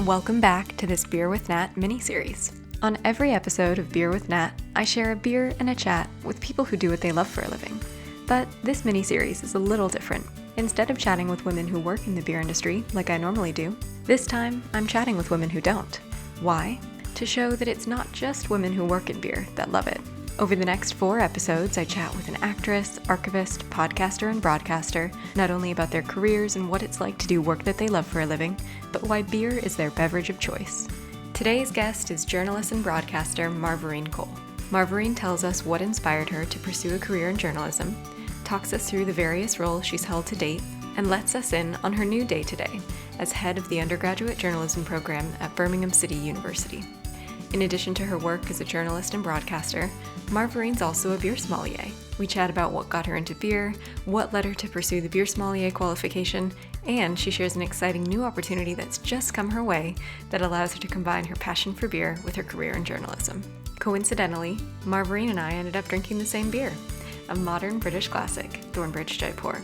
Welcome back to this Beer with Nat mini-series. On every episode of Beer with Nat, I share a beer and a chat with people who do what they love for a living. But this mini-series is a little different. Instead of chatting with women who work in the beer industry, like I normally do, this time I'm chatting with women who don't. Why? To show that it's not just women who work in beer that love it. Over the next 4 episodes, I chat with an actress, archivist, podcaster, and broadcaster, not only about their careers and what it's like to do work that they love for a living, but why beer is their beverage of choice. Today's guest is journalist and broadcaster Marverine Cole. Marverine tells us what inspired her to pursue a career in journalism, talks us through the various roles she's held to date, and lets us in on her new day-to-day as head of the undergraduate journalism program at Birmingham City University. In addition to her work as a journalist and broadcaster, Marverine's also a beer sommelier. We chat about what got her into beer, what led her to pursue the Beer Sommelier qualification, and she shares an exciting new opportunity that's just come her way that allows her to combine her passion for beer with her career in journalism. Coincidentally, Marverine and I ended up drinking the same beer, a modern British classic, Thornbridge Jaipur.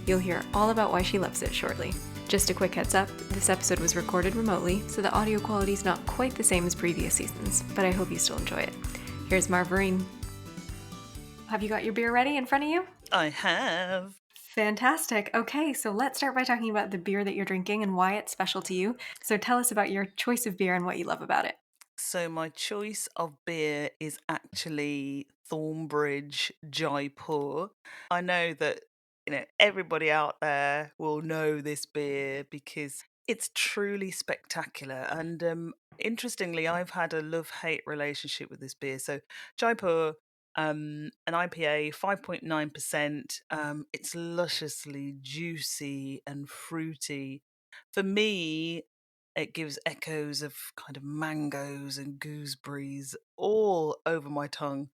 You'll hear all about why she loves it shortly. Just a quick heads up, this episode was recorded remotely, so the audio quality is not quite the same as previous seasons, but I hope you still enjoy it. Here's Marverine. Have you got your beer ready in front of you? I have. Fantastic. Okay, so let's start by talking about the beer that you're drinking and why it's special to you. So tell us about your choice of beer and what you love about it. So my choice of beer is actually Thornbridge Jaipur. I know that everybody out there will know this beer because it's truly spectacular. And interestingly, I've had a love-hate relationship with this beer. So Jaipur, an IPA, 5.9%. It's lusciously juicy and fruity. For me, it gives echoes of kind of mangoes and gooseberries all over my tongue.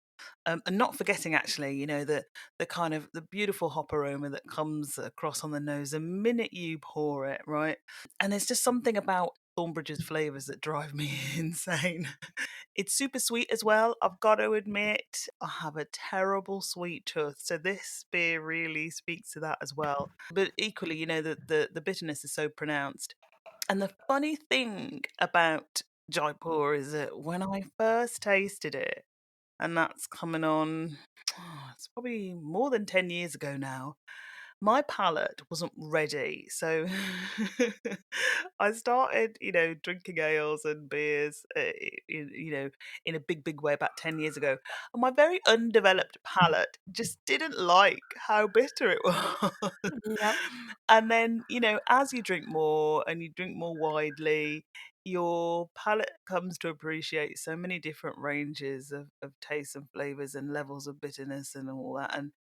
And not forgetting actually, the kind of the beautiful hop aroma that comes across on the nose the minute you pour it, right? And there's just something about Thornbridge's flavors that drive me insane. It's super sweet as well. I've got to admit, I have a terrible sweet tooth, so this beer really speaks to that as well. But equally, the bitterness is so pronounced. And the funny thing about Jaipur is that when I first tasted it, and that's coming on, it's probably more than 10 years ago now, my palate wasn't ready. So I started, drinking ales and beers, in a big, big way about 10 years ago. And my very undeveloped palate just didn't like how bitter it was. Yep. And then, as you drink more and you drink more widely, your palate comes to appreciate so many different ranges of tastes and flavors and levels of bitterness and all that. And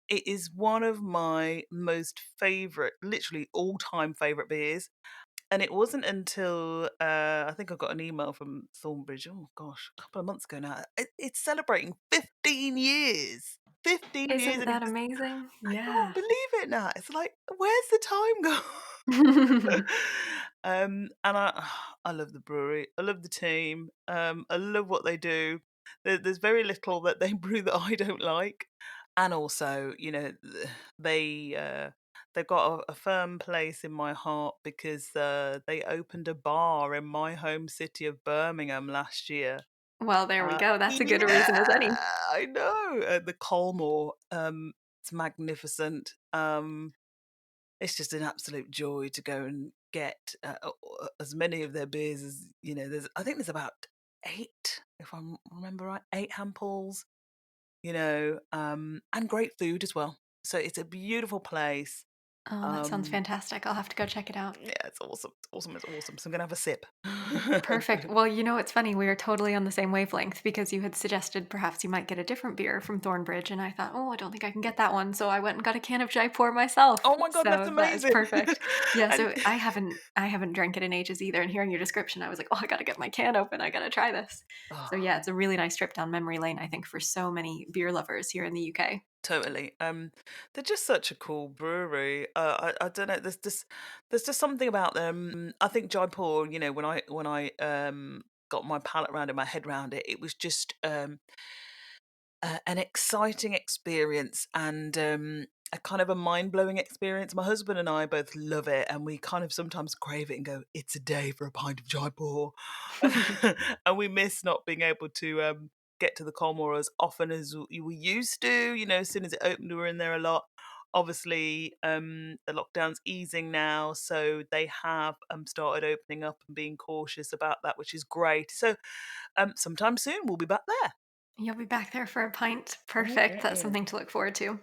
it is one of my most favorite, literally all-time favorite beers. And it wasn't until I think I got an email from Thornbridge, oh gosh, a couple of months ago now. It's celebrating 15 years. 15 years Isn't and that amazing? I Yeah. can't believe it now. It's like, where's the time gone? And I love the brewery. I love the team. I love what they do. There's very little that they brew that I don't like, and also, they they've got a firm place in my heart because they opened a bar in my home city of Birmingham last year. Well, there we go. That's a good a Yeah, reason as any. I know. The Colmore, it's magnificent. It's just an absolute joy to go and get as many of their beers as I think there's about 8, if I remember right, 8 hampools. And great food as well. So it's a beautiful place. Oh, that sounds Um, fantastic. I'll have to go check it out. yeah, it's awesome. It's awesome. It's awesome. So I'm gonna have a sip. Perfect. Well, it's funny. We are totally on the same wavelength because you had suggested perhaps you might get a different beer from Thornbridge, and I thought, oh, I don't think I can get that one. So I went and got a can of Jaipur myself. Oh my god, that's So that is amazing. perfect. Yeah. And So I haven't drank it in ages either. And hearing your description, I was like, oh, I got to get my can open. I got to try this. So oh, yeah, it's a really nice trip down memory lane. I think for so many beer lovers here in the UK. totally. They're just such a cool brewery. I don't know. There's just something about them. I think Jaipur. When I got my palate round and my head round it, it was just an exciting experience, and a kind of a mind-blowing experience. My husband and I both love it, and we kind of sometimes crave it and go, "It's a day for a pint of Jaipur." And we miss not being able to get to the Colmore as often as we used to. As soon as it opened, we were in there a lot. Obviously, the lockdown's easing now, so they have started opening up and being cautious about that, which is great. So sometime soon we'll be back there. You'll be back there for a pint. Oh, Perfect. That's yeah. something to look forward to.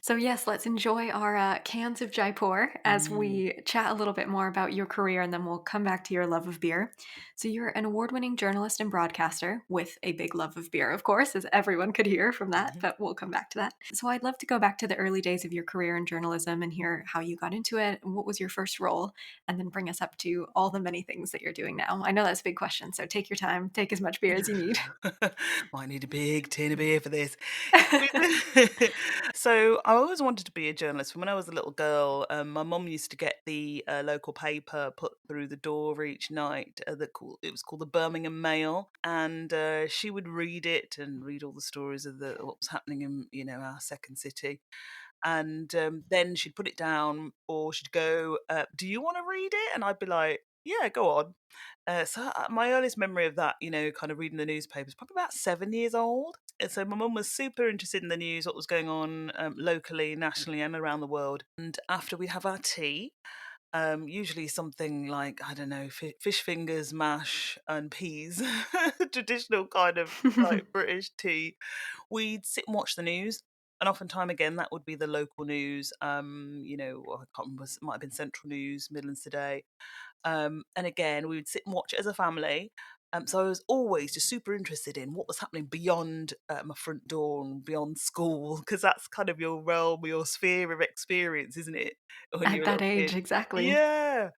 So, yes, let's enjoy our cans of Jaipur as Mm. we chat a little bit more about your career, and then we'll come back to your love of beer. So, you're an award winning journalist and broadcaster with a big love of beer, of course, as everyone could hear from that, Mhm. but we'll come back to that. So, I'd love to go back to the early days of your career in journalism and hear how you got into it, what was your first role, and then bring us up to all the many things that you're doing now. I know that's a big question, so take your time, take as much beer as you need. Might need a big tin of beer for this. So I always wanted to be a journalist. From when I was a little girl, my mum used to get the local paper put through the door each night. It was called the Birmingham Mail, and she would read it and read all the stories of what was happening in our second city. And then she'd put it down, or she'd go, "Do you want to read it?" And I'd be like, "Yeah, go on." My earliest memory of that, kind of reading the newspaper is probably about 7 years old. And so my mum was super interested in the news, what was going on locally, nationally, and around the world. And after we'd have our tea, usually something like, I don't know, fish fingers, mash, and peas, traditional kind of like British tea, we'd sit and watch the news. And often time again, that would be the local news. I can't remember, it might have been Central News, Midlands Today. And again, we would sit and watch it as a family. So I was always just super interested in what was happening beyond my front door and beyond school, because that's kind of your realm, your sphere of experience, isn't it? When At you're a that little age, kid. exactly. Yeah.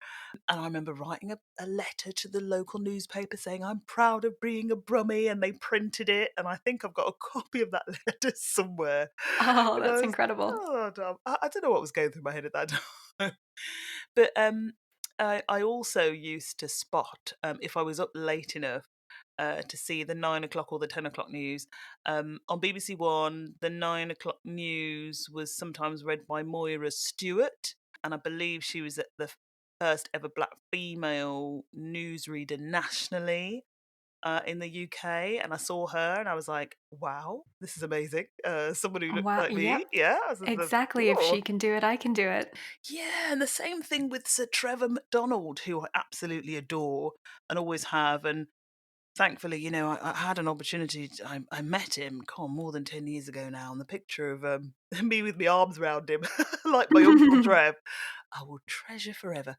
And I remember writing a letter to the local newspaper saying, "I'm proud of being a Brummie," and they printed it. And I think I've got a copy of that letter somewhere. Oh, And I that's was, incredible. oh, damn. I don't know what was going through my head at that time. But I also used to spot, if I was up late enough, to see the 9 o'clock or the 10 o'clock news. On BBC One, the 9 o'clock news was sometimes read by Moira Stewart, and I believe she was the first ever black female newsreader nationally. In the UK, and I saw her, and I was like, "Wow, this is amazing!" Someone who looked Wow. like me, Yep. yeah. Exactly. If Oh, she can do it, I can do it. yeah, and the same thing with Sir Trevor McDonald, who I absolutely adore and always have. And thankfully, I had an opportunity. I met him, more than 10 years ago now, and the picture of me with my arms around him, like my uncle Trev, I will treasure forever.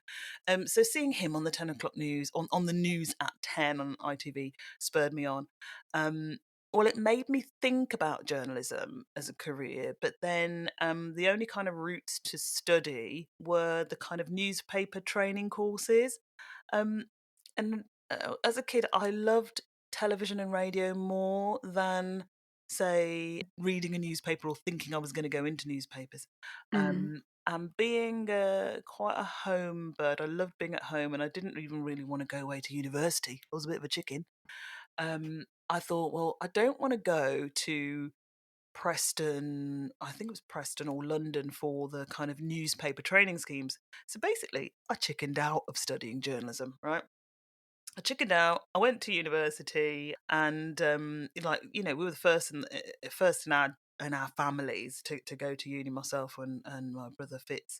So seeing him on the 10 o'clock news, on the news at 10 on ITV, spurred me on. Um, well, it made me think about journalism as a career, but then the only kind of routes to study were the kind of newspaper training courses. Um, and as a kid, I loved television and radio more than, say, reading a newspaper or thinking I was going to go into newspapers. Mm. And being quite a home bird, I loved being at home, and I didn't even really want to go away to university. I was a bit of a chicken. I thought, well, I don't want to go to Preston, I think it was Preston or London, for the kind of newspaper training schemes. So basically, I chickened out of studying journalism, right? I chickened out. I went to university, and we were the first in our families to go to uni. Myself and my brother Fitz.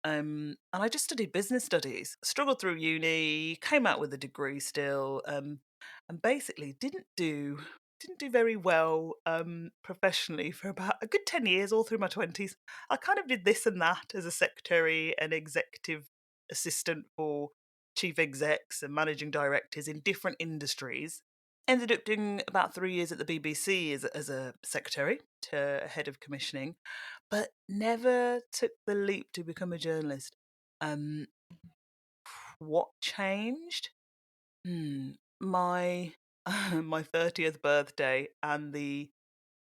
And I just studied business studies. Struggled through uni, came out with a degree still, and basically didn't do very well professionally for about a good 10 years, all through my 20s. I kind of did this and that as a secretary and executive assistant for chief execs and managing directors in different industries. Ended up doing about 3 years at the BBC as a secretary to head of commissioning, but never took the leap to become a journalist. Um, what changed? Hmm. My my 30th birthday and the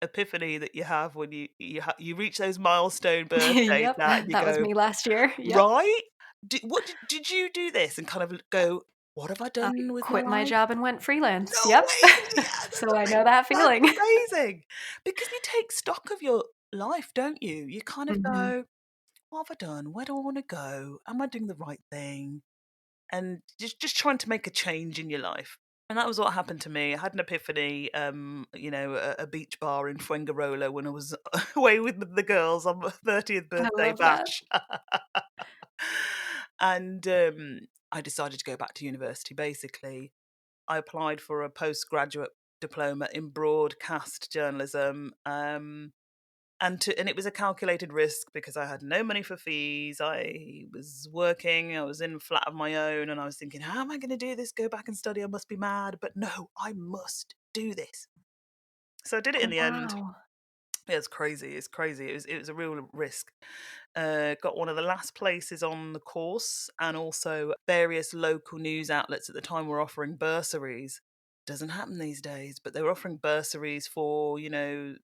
epiphany that you have when you reach those milestone birthdays Yep. now, and you That was go, me last year. Yep. right? Did you do this and kind of go, what have I I done with my quit my life? job and went freelance. No Yep. way! Yeah, So I know that that's feeling. amazing, because you take stock of your life, don't you? You kind of Hmm. go, what have I done? Where do I want to go? Am I doing the right thing? And just trying to make a change in your life. And that was what happened to me. I had an epiphany, a beach bar in Fuengirola when I was away with the girls on my 30th I birthday love that. bash. And I decided to go back to university, basically. I applied for a postgraduate diploma in broadcast journalism. And it was a calculated risk because I had no money for fees. I was working, I was in a flat of my own, and I was thinking, how am I going to do this? Go back and study? I must be mad. But no, I must do this. So I did it in the end. Wow. Yeah, it's crazy. It's crazy. It was a real risk. Got one of the last places on the course, and also various local news outlets at the time were offering bursaries. Doesn't happen these days, but they were offering bursaries for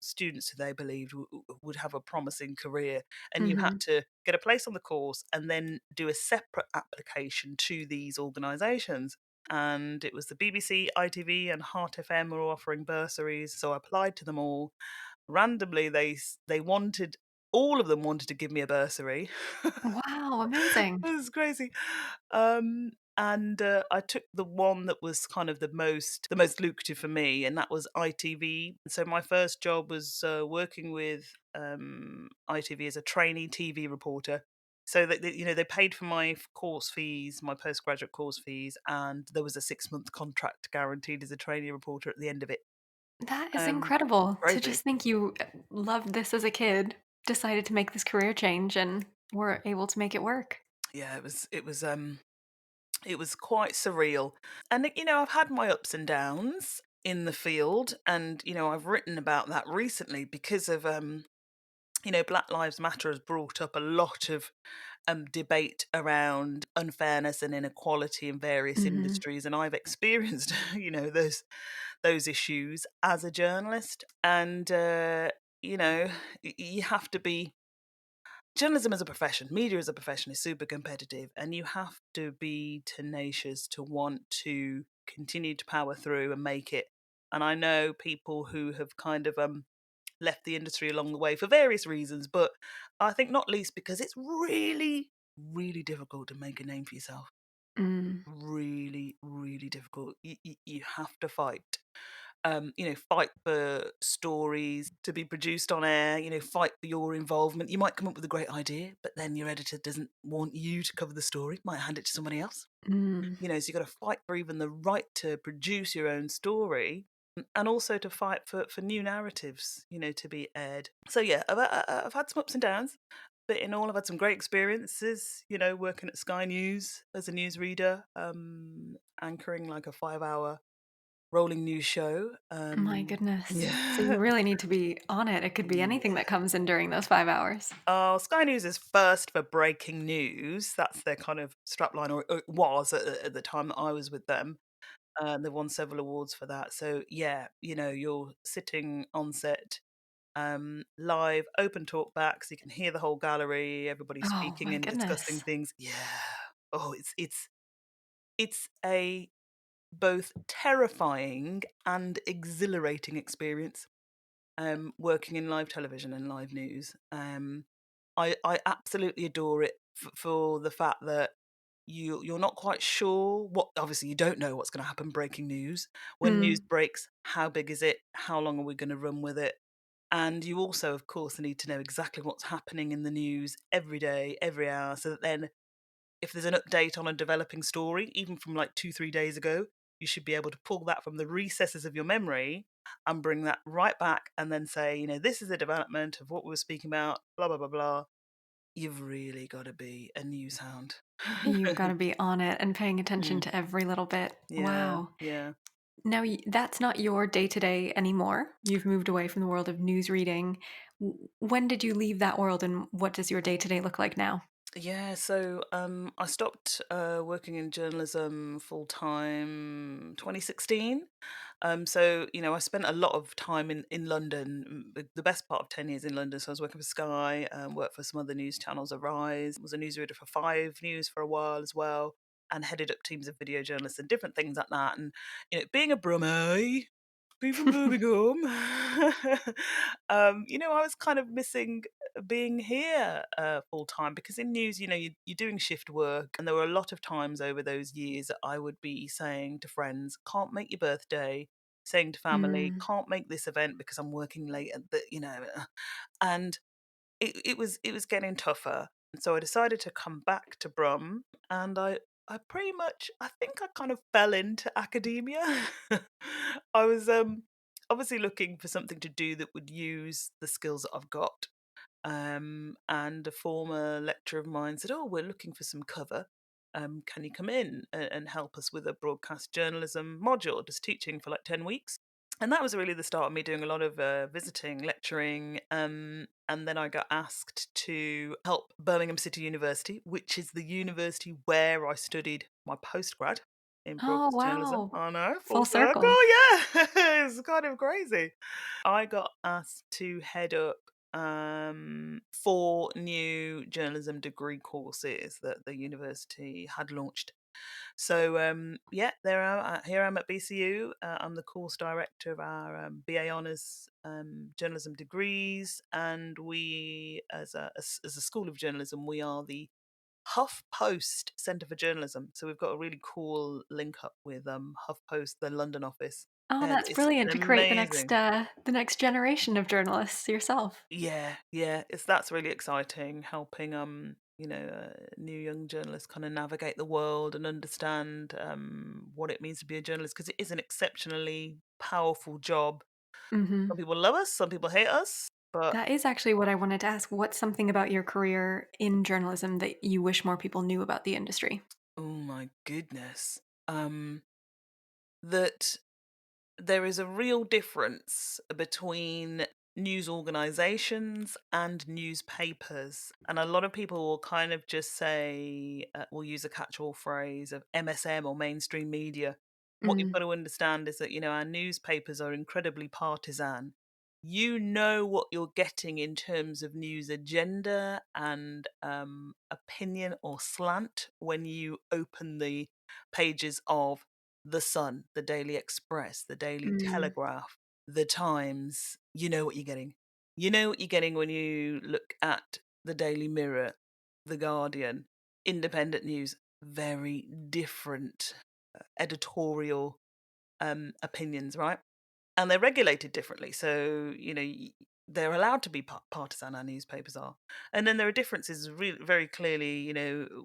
students who they believed would have a promising career, and you had Hmm. to get a place on the course and then do a separate application to these organisations. And it was the BBC, ITV, and Heart FM were offering bursaries, so I applied to them all. Randomly, they wanted all of them wanted to give me a bursary. Wow, amazing. It was crazy. And I took the one that was kind of the most lucrative for me, and that was ITV. So my first job was working with ITV as a trainee TV reporter. So that they paid for my course fees, my postgraduate course fees, and there was a 6-month contract guaranteed as a trainee reporter at the end of it. That is Um, incredible to Crazy. just think you loved this as a kid, decided to make this career change, and were able to make it work. Yeah, it was quite surreal. And I've had my ups and downs in the field, and I've written about that recently because of Black Lives Matter has brought up a lot of debate around unfairness and inequality in various Mhm. industries, and I've experienced those issues as a journalist. And you know you have to be journalism as a profession, media as a profession is super competitive, and you have to be tenacious to want to continue to power through and make it. And I know people who have kind of left the industry along the way for various reasons, but I think not least because it's really, really difficult to make a name for yourself. Mm. Really, really difficult. You have to fight. Fight for stories to be produced on air, fight for your involvement. You might come up with a great idea, but then your editor doesn't want you to cover the story, might hand it to somebody else. Mm. So you've got to fight for even the right to produce your own story, and also to fight for new narratives, to be aired. So yeah, I've had some ups and downs, but in all, I've had some great experiences, working at Sky News as a newsreader, anchoring like a 5-hour rolling news show. My goodness. So you Yeah. really need to be on it. It could be anything that Yeah. comes in during those 5 hours. Oh, Sky News is first for breaking news. That's their kind of strapline, or it was at the time that I was with them. They've won several awards for that. So yeah, you're sitting on set, live, open talk back, so you can hear the whole gallery, everybody Oh speaking my and discussing goodness. things. Yeah. Oh, it's a both terrifying and exhilarating experience. Working in live television and live news. I absolutely adore it for the fact that you're not quite sure what. Obviously, you don't know what's going to happen. Breaking news. When news Mm. breaks, how big is it? How long are we going to run with it? And you also, of course, need to know exactly what's happening in the news every day, every hour, so that then if there's an update on a developing story, even from like 2, 3 days ago, you should be able to pull that from the recesses of your memory and bring that right back and then say, this is the development of what we were speaking about, blah, blah, blah, blah. You've really got to be a news hound. You've gotta be on it and paying attention Mm, to every little bit. yeah, Wow. yeah. Now, that's not your day to day anymore. You've moved away from the world of news reading. When did you leave that world, and what does your day to day look like now? Yeah, so I stopped working in journalism full time 2016. So I spent a lot of time in London, the best part of 10 years in London. So I was working for Sky, worked for some other news channels. Arise was a newsreader for Five News for a while as well, and headed up teams of video journalists and different things like that. And being a Brummie. Be from Birmingham. I was kind of missing being here full time because in news, you're doing shift work, and there were a lot of times over those years that I would be saying to friends, "Can't make your birthday," saying to family, Mm. "Can't make this event because I'm working late at and it was getting tougher. And so I decided to come back to Brum, and I pretty much, I think I kind of fell into academia. I was obviously looking for something to do that would use the skills that I've got. And a former lecturer of mine said, "Oh, we're looking for some cover. Can you come in and help us with a broadcast journalism module, just teaching for like 10 weeks?" And that was really the start of me doing a lot of visiting, lecturing. And then I got asked to help Birmingham City University, which is the university where I studied my postgrad in Oh, broadcast journalism. wow. I know, full Full circle, circle. yeah. It's kind of crazy. I got asked to head up four new journalism degree courses that the university had launched. So yeah, here I'm at BCU. I'm the course director of our BA Honours journalism degrees, and we, as a school of journalism, we are the HuffPost Centre for Journalism. So we've got a really cool link up with HuffPost, the London office, Oh, and that's it's brilliant to create amazing. the next generation of journalists yourself. Yeah, yeah, that's really exciting. Helping new young journalists kind of navigate the world and understand what it means to be a journalist, because it is an exceptionally powerful job. Mhm. Some people love us, some people hate us, but That is actually what I wanted to ask. What's something about your career in journalism that you wish more people knew about the industry? oh my goodness, that there is a real difference between news organizations and newspapers. And a lot of people will kind of just say, will use a catch all phrase of MSM or mainstream media. What you've Mm. got to understand is that, our newspapers are incredibly partisan. You know what you're getting in terms of news agenda and opinion or slant when you open the pages of the Sun, the Daily Express, the Daily Mm. Telegraph, the Times. You know what you're getting. You know what you're getting when you look at the Daily Mirror, the Guardian, independent news. Very different editorial opinions, right? And they're regulated differently. So, they're allowed to be partisan, our newspapers are. And then there are differences very clearly,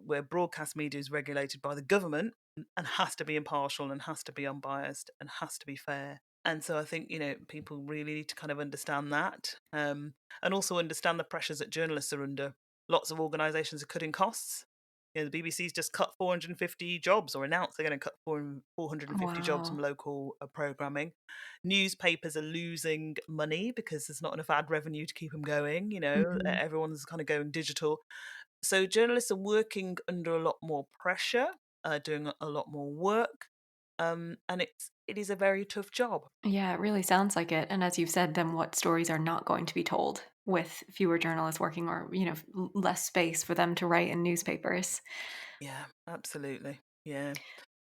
where broadcast media is regulated by the government and has to be impartial and has to be unbiased and has to be fair. And so I think, people really need to kind of understand that, and also understand the pressures that journalists are under. Lots of organisations are cutting costs. The BBC's just cut 450 jobs, or announced they're going to cut 450 jobs from Wow. local programming. Newspapers are losing money because there's not enough ad revenue to keep them going. Mhm. Everyone's kind of going digital. So journalists are working under a lot more pressure, doing a lot more work, and it is a very tough job. Yeah, it really sounds like it. And as you've said, then what stories are not going to be told with fewer journalists working or, less space for them to write in newspapers? Yeah, absolutely. Yeah.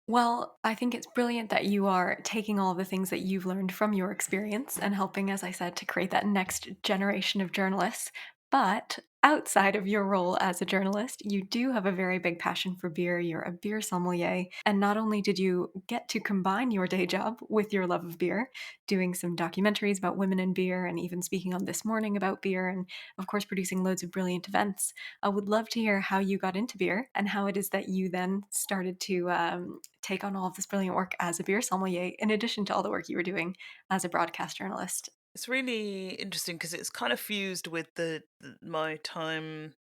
Well, I think it's brilliant that you are taking all the things that you've learned from your experience and helping, as I said, to create that next generation of journalists. But outside of your role as a journalist, you do have a very big passion for beer. You're a beer sommelier. And not only did you get to combine your day job with your love of beer, doing some documentaries about women in beer and even speaking on This Morning about beer, and of course, producing loads of brilliant events. I would love to hear how you got into beer and how it is that you then started to take on all of this brilliant work as a beer sommelier, in addition to all the work you were doing as a broadcast journalist. It's really interesting because it's kind of fused with my time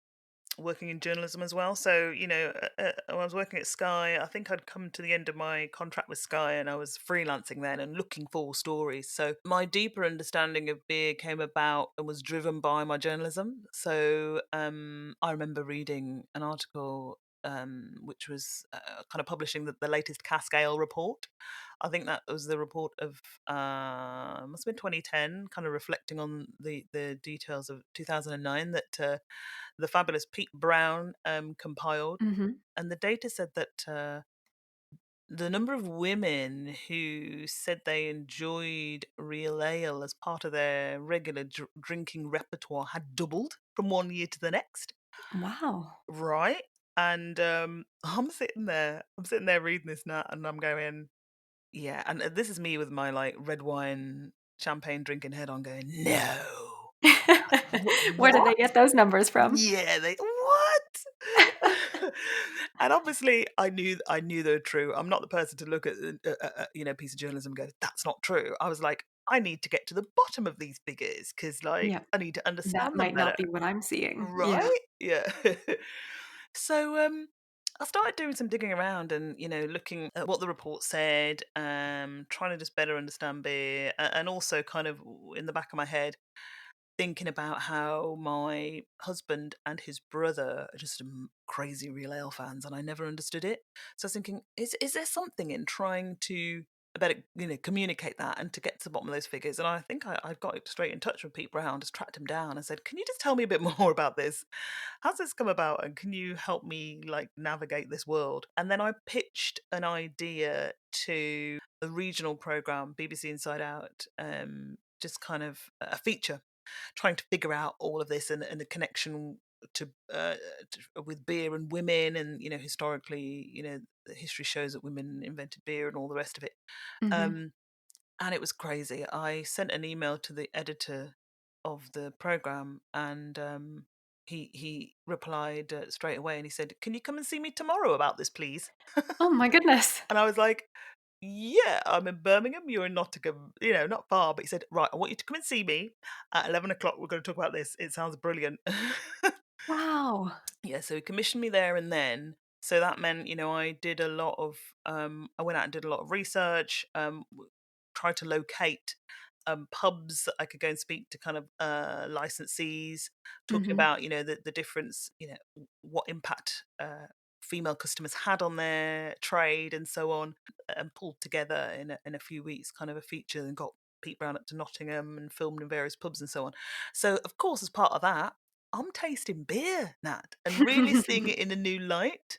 working in journalism as well. So, when I was working at Sky, I think I'd come to the end of my contract with Sky, and I was freelancing then and looking for stories. So my deeper understanding of beer came about and was driven by my journalism. So I remember reading an article which was kind of publishing the latest cask ale report. I think that was the report of must have been 2010, kind of reflecting on the details of 2009 that the fabulous Pete Brown compiled. Hmm. And the data said that the number of women who said they enjoyed real ale as part of their regular drinking repertoire had doubled from one year to the next. Wow. Right? And I'm sitting there reading this now, and I'm going, yeah. And this is me with my like red wine, champagne drinking head on, going, no, Where did what? they get those numbers from? Yeah, they what? And obviously, I knew they were true. I'm not the person to look at a piece of journalism and go, "That's not true." I was like, I need to get to the bottom of these figures because, like, Yeah, I need to that understand them might better, not be what I'm seeing. Yeah. right? Yeah. So, I started doing some digging around and looking at what the report said, trying to just better understand beer, and also kind of in the back of my head thinking about how my husband and his brother are just crazy real ale fans, and I never understood it. So I was thinking, is there something in trying to better communicate that and to get to the bottom of those figures? And I think I got straight in touch with Pete Brown, just tracked him down and said, can you just tell me a bit more about this? How's this come about, and can you help me like navigate this world? And then I pitched an idea to a regional program, BBC Inside Out, just kind of a feature trying to figure out all of this and the connection with beer and women, and historically, the history shows that women invented beer and all the rest of it. Mhm. um and it was crazy. I sent an email to the editor of the program, and he replied straight away, and he said, can you come and see me tomorrow about this, please? Oh my goodness. And I was like, yeah, I'm in Birmingham. You're in Nottingham, not far. But he said, right, I want you to come and see me at 11 o'clock. We're going to talk about this. It sounds brilliant. Wow. Yeah, so he commissioned me there and then. So that meant, I did a lot of, I went out and did a lot of research, tried to locate pubs that I could go and speak to, kind of licensees, talking Mhm. about, the difference, what impact female customers had on their trade and so on, and pulled together in a few weeks kind of a feature, and got Pete Brown up to Nottingham and filmed in various pubs and so on. So, of course, as part of that, I'm tasting beer, Nat, and really seeing it in a new light.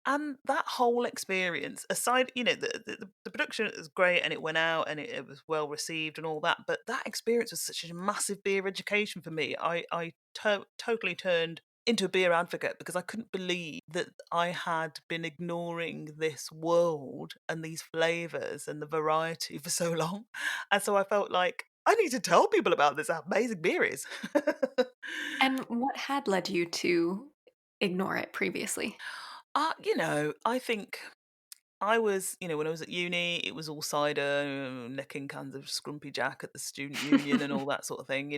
And that whole experience, aside, the production is great, and it went out, and it was well received and all that. But that experience was such a massive beer education for me. I totally turned into a beer advocate because I couldn't believe that I had been ignoring this world and these flavors and the variety for so long. And so I felt like I need to tell people about this how amazing beer is. And what had led you to ignore it previously? I think I was, when I was at uni, it was all cider, necking cans of Scrumpy Jack at the student union and all that sort of thing,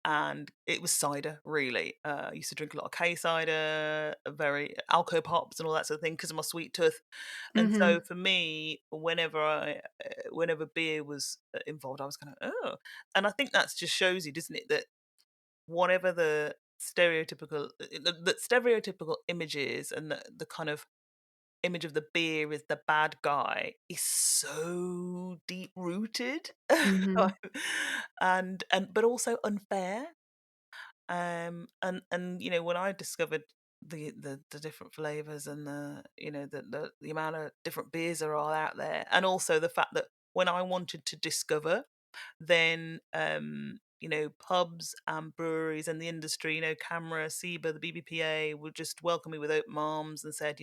and it was cider, really. I used to drink a lot of K cider, very alco pops and all that sort of thing because of my sweet tooth. And so Mhm. for me, whenever beer was involved, I was kind of, oh. And I think that just shows you, doesn't it, that whatever the stereotypical images and the kind of image of the beer as the bad guy is so deep rooted. Mhm. And but also unfair. And when I discovered the different flavors, and the amount of different beers there are out there, and also the fact that when I wanted to discover, then pubs and breweries and the industry, Camera, SEBA, the BBPA would just welcome me with open arms and said,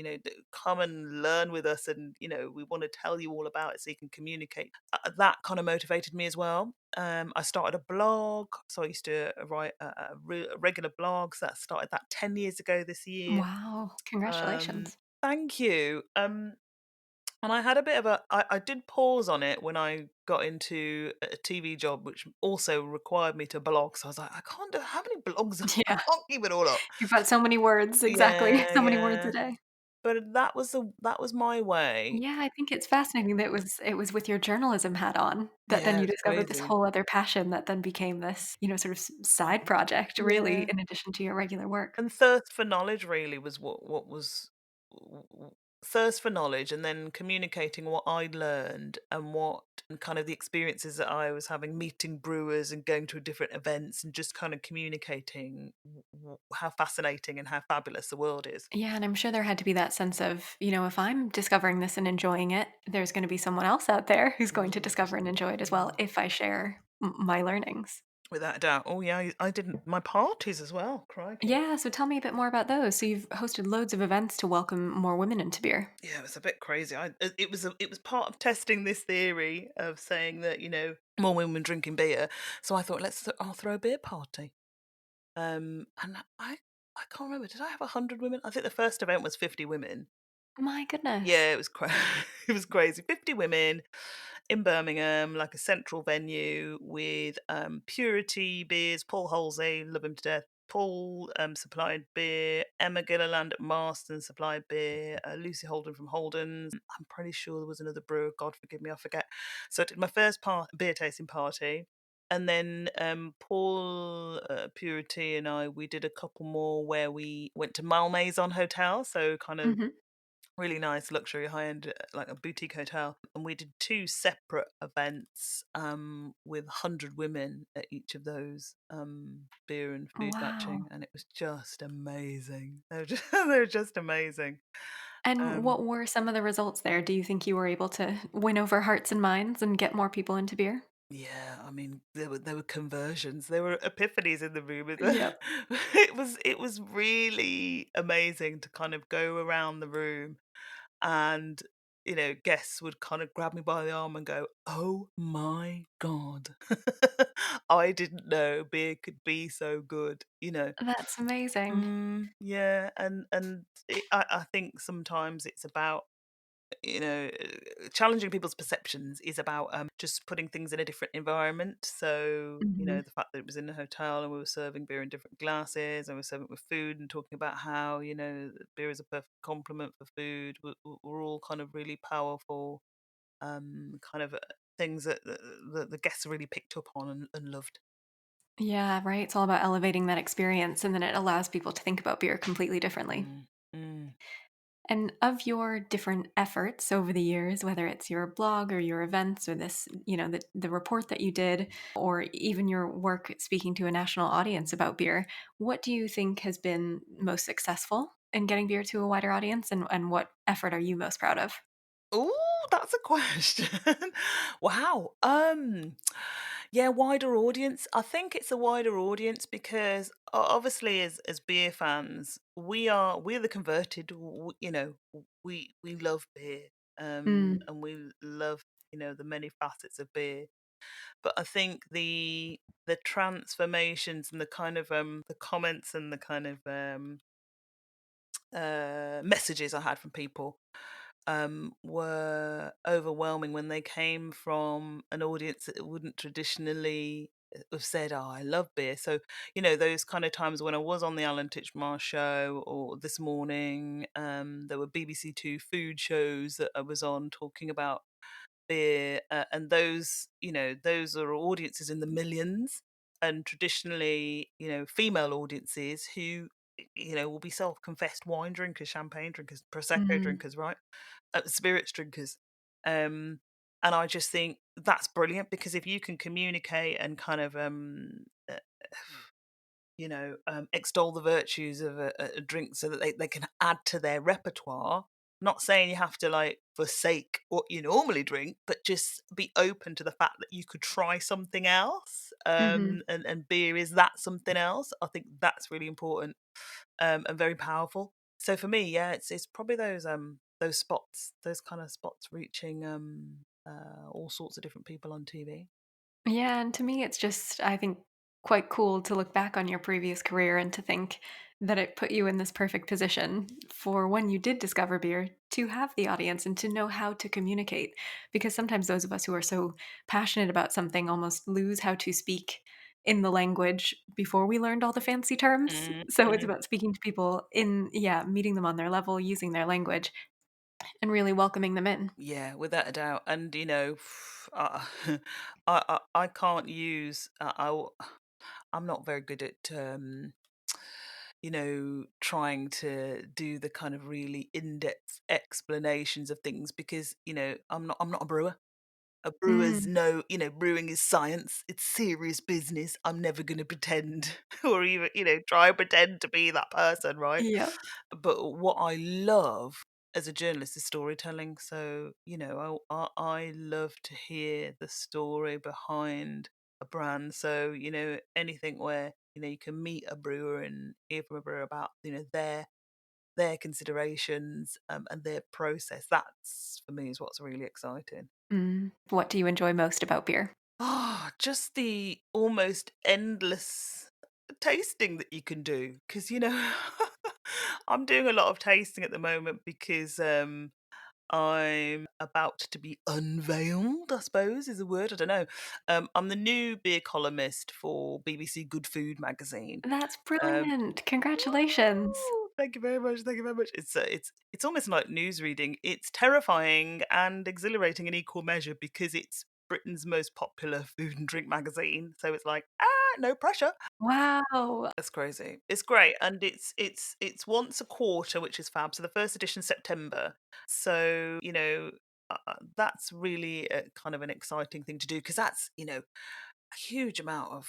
come and learn with us, and we want to tell you all about it so you can communicate. That kind of motivated me as well. I started a blog, so I used to write regular blogs. That started that 10 years ago this year. Wow, Um, congratulations. Thank you. And I had a bit of I did pause on it when I got into a TV job, which also required me to blog. So I was like, I can't do how many blogs? I Yeah, can't keep it all up. you've got so many words, exactly, Yeah, so many words a yeah. day. But that was my way. Yeah, I think it's fascinating that it was with your journalism hat on that then Yeah, you it's discovered this crazy. whole other passion that then became this, sort of side project really Yeah. in addition to your regular work. And thirst for knowledge really was what was thirst for knowledge, and then communicating what I'd learned and what and kind of the experiences that I was having, meeting brewers and going to different events, and just kind of communicating how fascinating and how fabulous the world is. Yeah, and I'm sure there had to be that sense of, if I'm discovering this and enjoying it, there's going to be someone else out there who's going to Mm, discover and enjoy it as well mm. if I share my learnings. Without a doubt. Oh yeah, I didn't my parties as well. Crikey. Yeah, so tell me a bit more about those. So you've hosted loads of events to welcome more women into beer. Yeah, it was a bit crazy. It was part of testing this theory of saying that more women drinking beer. So I thought I'll throw a beer party. And I can't remember. Did I have 100 women? I think the first event was 50 women. My goodness. Yeah, it was it was crazy. 50 women in Birmingham, like a central venue with Purity Beers, Paul Halsey, love him to death. Paul supplied beer. Emma Gilliland at Marston supplied beer. Lucy Holden from Holden's. I'm pretty sure there was another brewer. God forgive me, I forget. So I did my first beer tasting party. And then Paul, Purity, and we did a couple more where we went to Malmaison Hotel, so kind of Hmm. really nice luxury high end, like a boutique hotel. And we did two separate events with 100 women at each of those beer and food batching, Wow. and it was just amazing. They were just, they were just amazing. And Um, what were some of the results there? Do you think you were able to win over hearts and minds and get more people into beer? yeah, I mean, there were conversions, there were epiphanies in the room. Yep. It was really amazing to kind of go around the room, and guests would kind of grab me by the arm and go, "Oh my god, I didn't know beer could be so good." That's amazing. Yeah, and I think sometimes it's about challenging people's perceptions is about just putting things in a different environment. So Mhm. the fact that it was in a hotel and we were serving beer in different glasses and we were serving it with food and talking about how beer is a perfect complement for food were all kind of really powerful kind of things that the guests really picked up on and loved. Yeah, right. It's all about elevating that experience, and then it allows people to think about beer completely differently. Mm, mm. And of your different efforts over the years, whether it's your blog or your events or this, the report that you did, or even your work speaking to a national audience about beer, what do you think has been most successful in getting beer to a wider audience? And what effort are you most proud of? Oh, that's a question. Wow. Yeah, wider audience. I think it's a wider audience because obviously as beer fans, we're the converted, we love beer. Mm, And we love, the many facets of beer. But I think the transformations and the kind of the comments and the kind of messages I had from people were overwhelming when they came from an audience that wouldn't traditionally have said, "Oh, I love beer." So, those kind of times when I was on the Alan Titchmarsh show or this morning, there were BBC Two food shows that I was on talking about beer, and those are audiences in the millions, and traditionally, female audiences who will be self-confessed wine drinkers, champagne drinkers, prosecco mm. drinkers, right? Spirits drinkers. um and I just think that's brilliant, because if you can communicate and kind of extol the virtues of a drink so that they can add to their repertoire. Not saying you have to like forsake what you normally drink, but just be open to the fact that you could try something else. Mhm. And beer is that something else. I think that's really important, and very powerful. So for me, yeah, it's probably those spots, those kind of spots reaching all sorts of different people on TV. Yeah, and to me, it's just, I think, quite cool to look back on your previous career and to think that it put you in this perfect position for when you did discover beer to have the audience and to know how to communicate. Because sometimes those of us who are so passionate about something almost lose how to speak in the language before we learned all the fancy terms. So it's Mm-hmm. about speaking to people yeah, meeting them on their level, using their language, and really welcoming them in. Yeah, without a doubt. And I can't use. I'm not very good at trying to do the kind of really in-depth explanations of things because, I'm not a brewer. A brewer's Mm. no, brewing is science. It's serious business. I'm never going to pretend or even, try and pretend to be that person, right? Yep. But what I love as a journalist is storytelling. So, I love to hear the story behind a brand. So, anything where, you can meet a brewer and hear from a brewer about, their considerations and their process. That's for me is what's really exciting. Mm. What do you enjoy most about beer? Just the almost endless tasting that you can do. Because, I'm doing a lot of tasting at the moment because I'm about to be unveiled, I suppose is a word. I don't know. I'm the new beer columnist for BBC Good Food magazine. That's Um, brilliant. Congratulations. Woo! Thank you very much. Thank you very much. It's almost like news reading. It's terrifying and exhilarating in equal measure because it's Britain's most popular food and drink magazine. So it's like, no pressure. Wow. That's crazy. It's great, and it's once a quarter, which is fab. So the first edition September. So that's really a, kind of an exciting thing to do because that's a huge amount of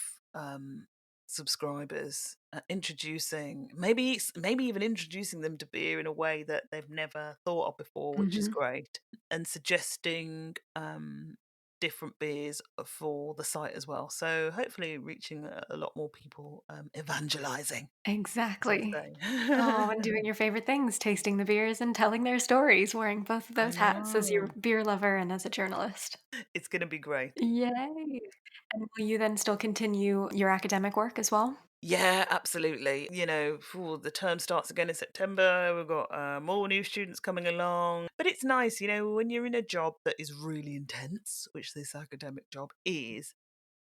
subscribers introducing maybe even introducing them to beer in a way that they've never thought of before, which is Mhm. great, and suggesting different beers for the site as well, so hopefully reaching a lot more people, evangelizing, as they Exactly. Oh, say. and doing your favorite things, tasting the beers and telling their stories, wearing both of I those hats as your know, beer lover and as a journalist. it's going to be great. Yay. And will you then still continue your academic work as well? Yeah, absolutely. The term starts again in September. We've got more new students coming along. But it's nice, when you're in a job that is really intense, which this academic job is,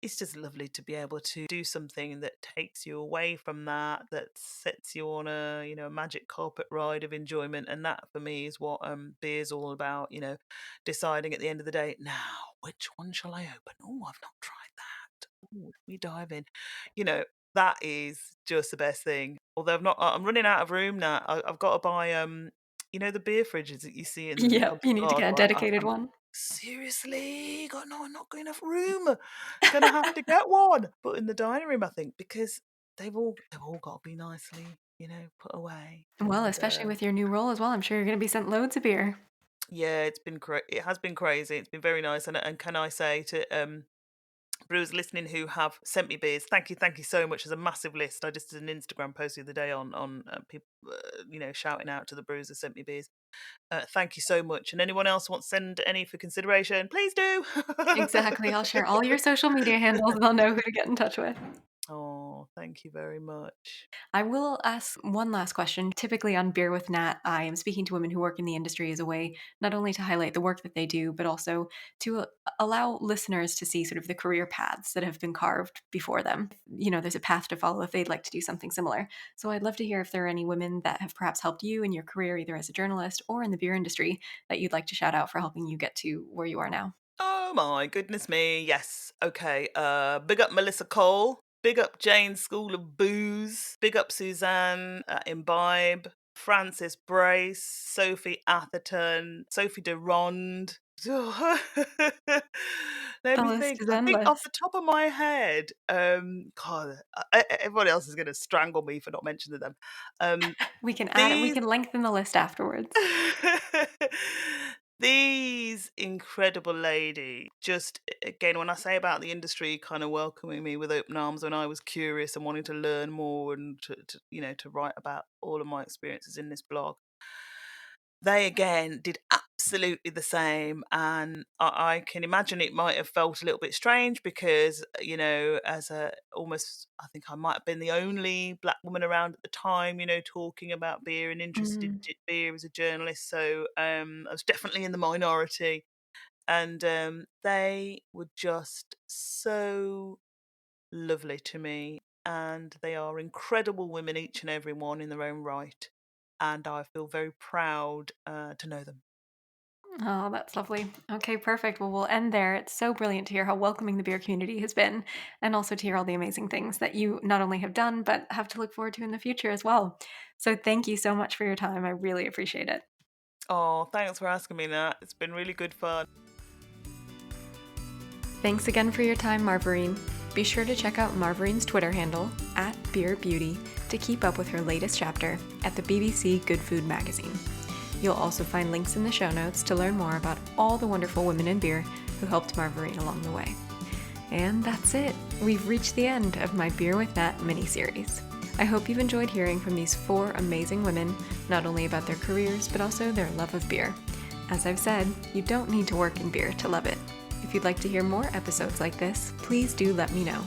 it's just lovely to be able to do something that takes you away from that, that sets you on a, a magic carpet ride of enjoyment. And that for me is what beer's all about, deciding at the end of the day, now, which one shall I open? Oh, I've not tried that. Oh, we dive in. You know, that is just the best thing. Although I'm running out of room now. I've got to buy the beer fridges that you see in the Yep, pubs you and need to bars, get a right? dedicated I'm one. seriously got no, not got enough room. Gonna have to get one. But in the dining room, I think, because they've all got to be nicely, put away. Well, And especially with your new role as well, I'm sure you're gonna be sent loads of beer. yeah, it has been crazy. It's been very nice. And can I say to brewers listening who have sent me beers, thank you so much. There's a massive list. I just did an Instagram post the other day on people, shouting out to the brewers who sent me beers. Thank you so much. And anyone else wants to send any for consideration, please do. Exactly, I'll share all your social media handles, they'll know who to get in touch with. Oh, thank you very much. I will ask one last question. Typically on Beer with Nat, I am speaking to women who work in the industry as a way not only to highlight the work that they do, but also to allow listeners to see sort of the career paths that have been carved before them. There's a path to follow if they'd like to do something similar. So I'd love to hear if there are any women that have perhaps helped you in your career, either as a journalist or in the beer industry, that you'd like to shout out for helping you get to where you are now. Oh my goodness me. Yes. Okay. Big up Melissa Cole. Big up Jane's School of Booze. Big up Suzanne Imbibe. Frances Brace. Sophie Atherton. Sophie de Ronde. Let The me list think. is I think off endless. the top of my head, God, everybody else is going to strangle me for not mentioning them. Um, We these can lengthen the list afterwards. These incredible lady, just again, when I say about the industry kind of welcoming me with open arms when I was curious and wanting to learn more and to write about all of my experiences in this blog, they again did absolutely the same. And I can imagine it might have felt a little bit strange because, as a almost, I think I might have been the only black woman around at the time, talking about beer and interested Mm. in beer as a journalist. So I was definitely in the minority. And they were just so lovely to me. And they are incredible women, each and every one in their own right. And I feel very proud to know them. Oh, that's lovely. Okay, perfect. Well, we'll end there. It's so brilliant to hear how welcoming the beer community has been, and also to hear all the amazing things that you not only have done, but have to look forward to in the future as well. So, thank you so much for your time. I really appreciate it. Oh, thanks for asking me that. It's been really good fun. Thanks again for your time, Marverine. Be sure to check out Marverine's Twitter handle, @BeerBeauty, to keep up with her latest chapter at the BBC Good Food magazine. You'll also find links in the show notes to learn more about all the wonderful women in beer who helped Marverine along the way. And that's it. We've reached the end of my Beer with Nat mini-series. I hope you've enjoyed hearing from these 4 amazing women, not only about their careers, but also their love of beer. As I've said, you don't need to work in beer to love it. If you'd like to hear more episodes like this, please do let me know.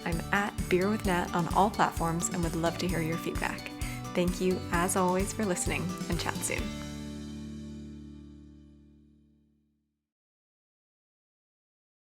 I'm @Beer with Nat on all platforms and would love to hear your feedback. Thank you, as always, for listening, and chat soon.